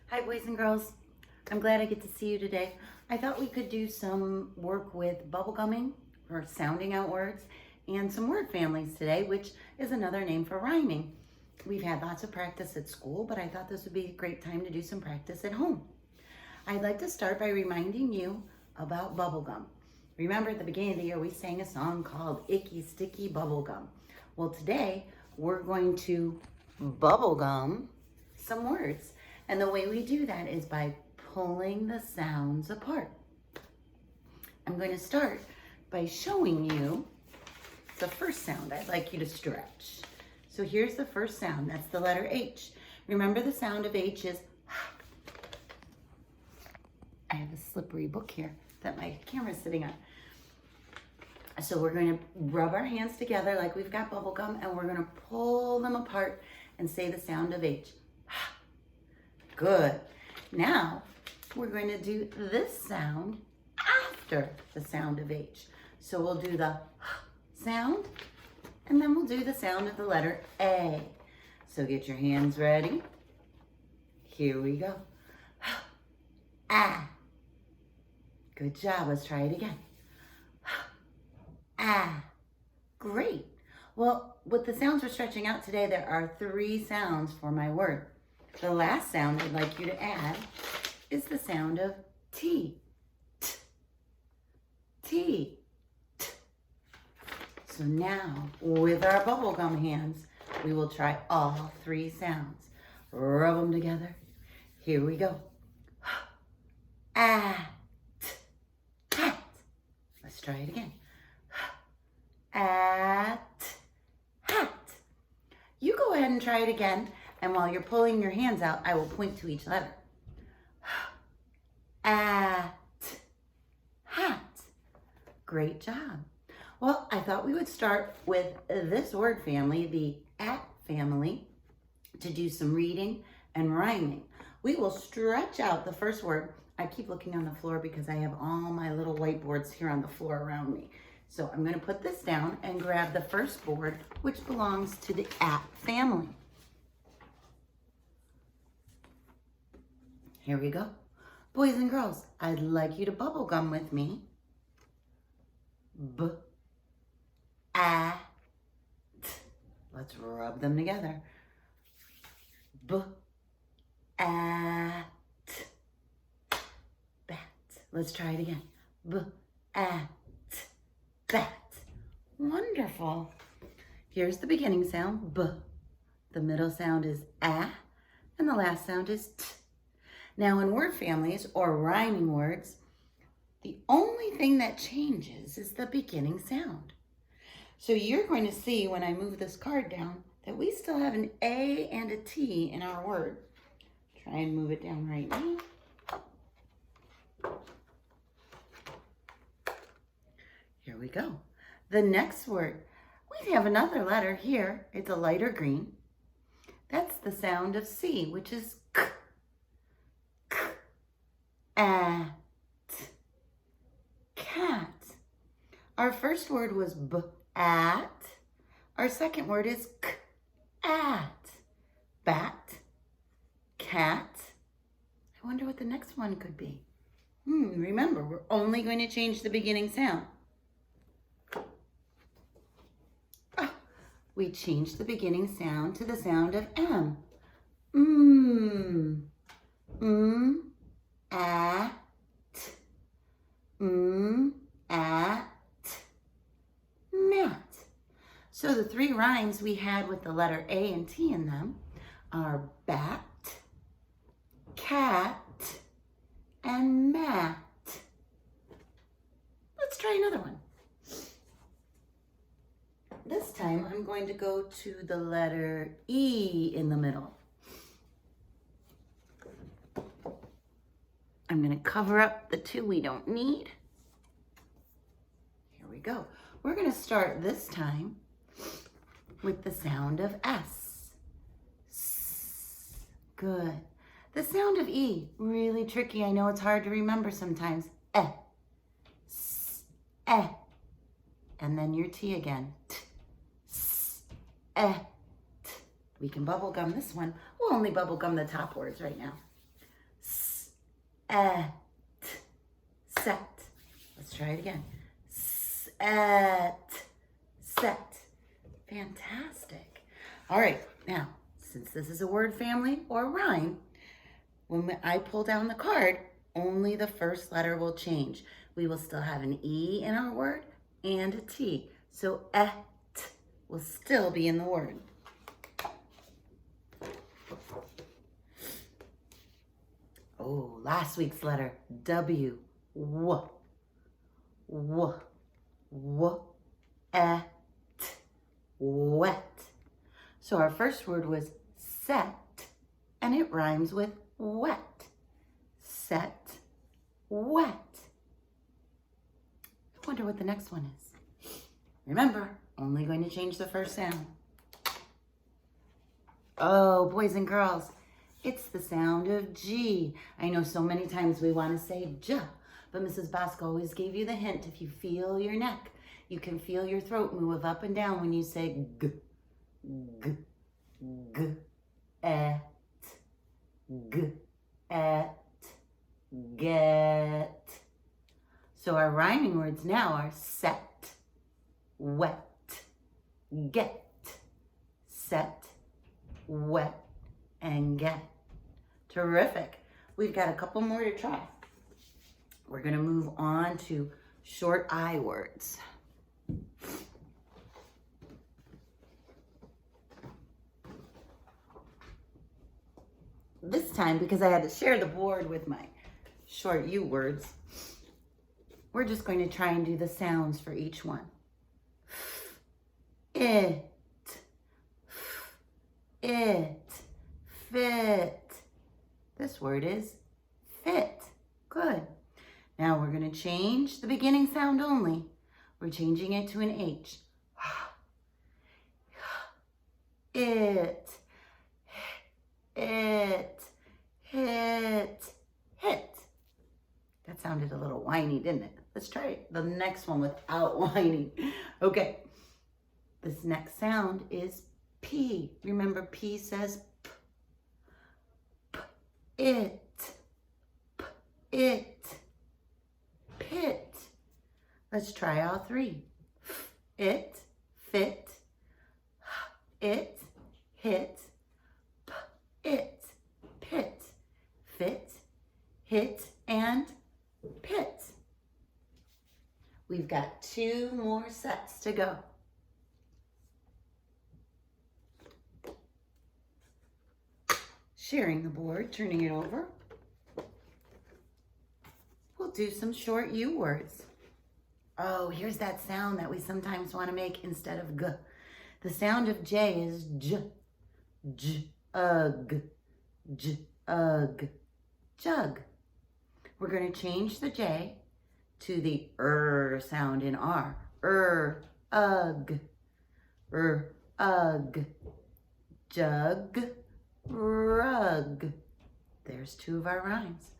Hi, boys and girls. I'm glad I get to see you today. I thought we could do some work with bubblegumming or sounding out words and some word families today, which is another name for rhyming. We've had lots of practice at school, but I thought this would be a great time to do some practice at home. I'd like to start by reminding you about bubblegum. Remember at the beginning of the year, we sang a song called Icky Sticky Bubblegum. Well, today we're going to bubblegum some words. And the way we do that is by pulling the sounds apart. I'm going to start by showing you the first sound I'd like you to stretch. So here's the first sound. That's the letter H. Remember the sound of H is I have a slippery book here that my camera's sitting on. So we're going to rub our hands together like we've got bubble gum, and we're going to pull them apart and say the sound of H. Good. Now we're going to do this sound after the sound of H. So we'll do the sound, and then we'll do the sound of the letter A. So get your hands ready. Here we go. Ah. Good job. Let's try it again. Ah. Great. Well, with the sounds we're stretching out today, there are 3 sounds for my word. The last sound I'd like you to add is the sound of T. T. T. T. So now, with our bubblegum hands, we will try all 3 sounds. Rub them together. Here we go. Ah. T. Hat. Let's try it again. At. Hat. You go ahead and try it again. And while you're pulling your hands out, I will point to each letter. At. Hat. Great job. Well, I thought we would start with this word family, the at family, to do some reading and rhyming. We will stretch out the first word. I keep looking on the floor because I have all my little whiteboards here on the floor around me. So I'm going to put this down and grab the first board, which belongs to the at family. Here we go. Boys and girls, I'd like you to bubblegum with me. B, a, t. Let's rub them together. B, a, t. Bat. Let's try it again. B, a, t. Bat. Wonderful. Here's the beginning sound, B. The middle sound is a, and the last sound is t. Now in word families or rhyming words, the only thing that changes is the beginning sound. So you're going to see when I move this card down that we still have an A and a T in our word. Try and move it down right now. Here we go. The next word, we have another letter here. It's a lighter green. That's the sound of C, which is K. At. Cat. Our first word was b, at. Our second word is k, at. Bat. Cat. I wonder what the next one could be. Remember, we're only going to change the beginning sound. Oh, we changed the beginning sound to the sound of M. At, at, mat. So the 3 rhymes we had with the letter A and T in them are bat, cat, and mat. Let's try another one. This time I'm going to go to the letter E in the middle. I'm going to cover up the 2 we don't need. Here we go. We're going to start this time with the sound of S. S. Good. The sound of E, really tricky. I know it's hard to remember sometimes. Eh. S. Eh. And then your T again. T. S. Eh. T. We can bubble gum this one. We'll only bubble gum the top words right now. Set. Let's try it again. Set. Fantastic. All right, now, since this is a word family or rhyme, when I pull down the card, only the first letter will change. We will still have an E in our word and a T. So et will still be in the word. Oh, last week's letter, W. W. Et. Wet. So our first word was set, and it rhymes with wet. Set, wet. I wonder what the next one is. Remember, only going to change the first sound. Oh, boys and girls, it's the sound of G. I know so many times we want to say J, but Mrs. Bosco always gave you the hint. If you feel your neck, you can feel your throat move up and down when you say G, G, G, et, G, et, get. So our rhyming words now are set, wet, get, set, wet, and get. Terrific. We've got a couple more to try. We're going to move on to short I words. This time, because I had to share the board with my short U words, we're just going to try and do the sounds for each one. It, fit. This word is fit. Good. Now we're going to change the beginning sound only. We're changing it to an H. It, hit. That sounded a little whiny, didn't it? Let's try the next one without whining. Okay. This next sound is P. Remember, P says P. It, pit. Let's try all three. It, fit, it, hit, it, pit, fit, hit, and pit. We've got 2 more sets to go. Sharing the board, turning it over. We'll do some short U words. Oh, here's that sound that we sometimes want to make instead of G. The sound of J is J. Jug. Jug. We're going to change the J to the sound in R. Ugh. Ugh. Jug. Rug. There's 2 of our rhymes.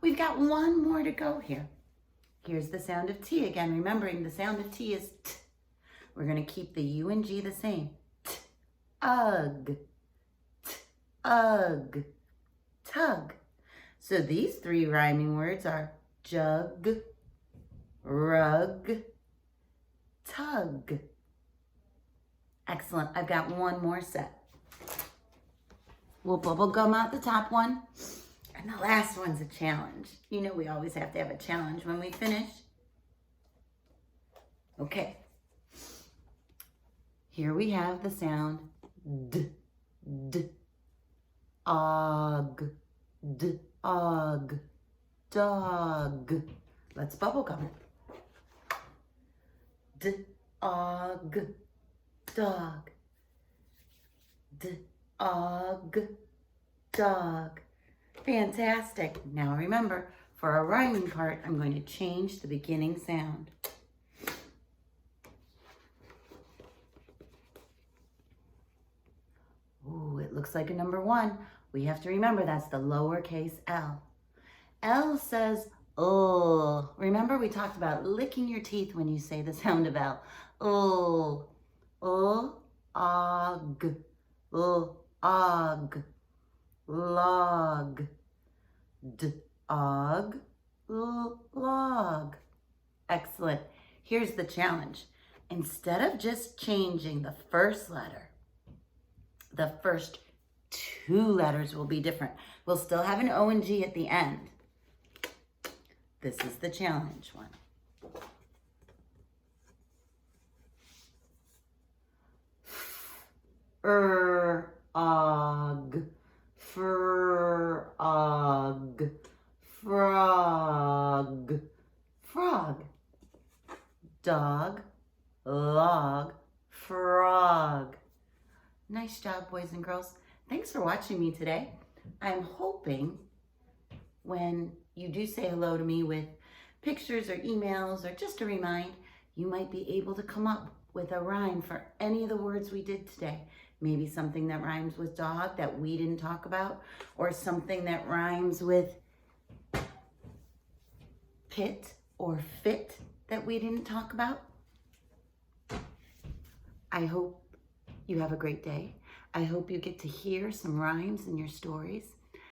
We've got 1 more to go here. Here's the sound of T again. Remembering the sound of T is T. We're going to keep the U and G the same. Ugh. Ugh. Tug. So these 3 rhyming words are jug, rug, tug. Excellent. I've got 1 more set. We'll bubble gum out the top one. And the last one's a challenge. You know we always have to have a challenge when we finish. Okay. Here we have the sound D. Og. Og. Dog. Let's bubble gum it. Og. Dog. Og. Dog. Fantastic. Now remember, for our rhyming part, I'm going to change the beginning sound. Ooh, it looks like a number 1. We have to remember that's the lowercase L. L says, oh. Remember we talked about licking your teeth when you say the sound of L. Oh. Og. Og. Log. og, log. Excellent. Here's the challenge. Instead of just changing the first letter, the first two letters will be different. We'll still have an O and G at the end. This is the challenge one. Og, frog, frog, frog, dog, log, frog. Nice job, boys and girls. Thanks for watching me today. I'm hoping when you do say hello to me with pictures or emails or just a remind, you might be able to come up with a rhyme for any of the words we did today. Maybe something that rhymes with dog that we didn't talk about, or something that rhymes with pit or fit that we didn't talk about. I hope you have a great day. I hope you get to hear some rhymes in your stories.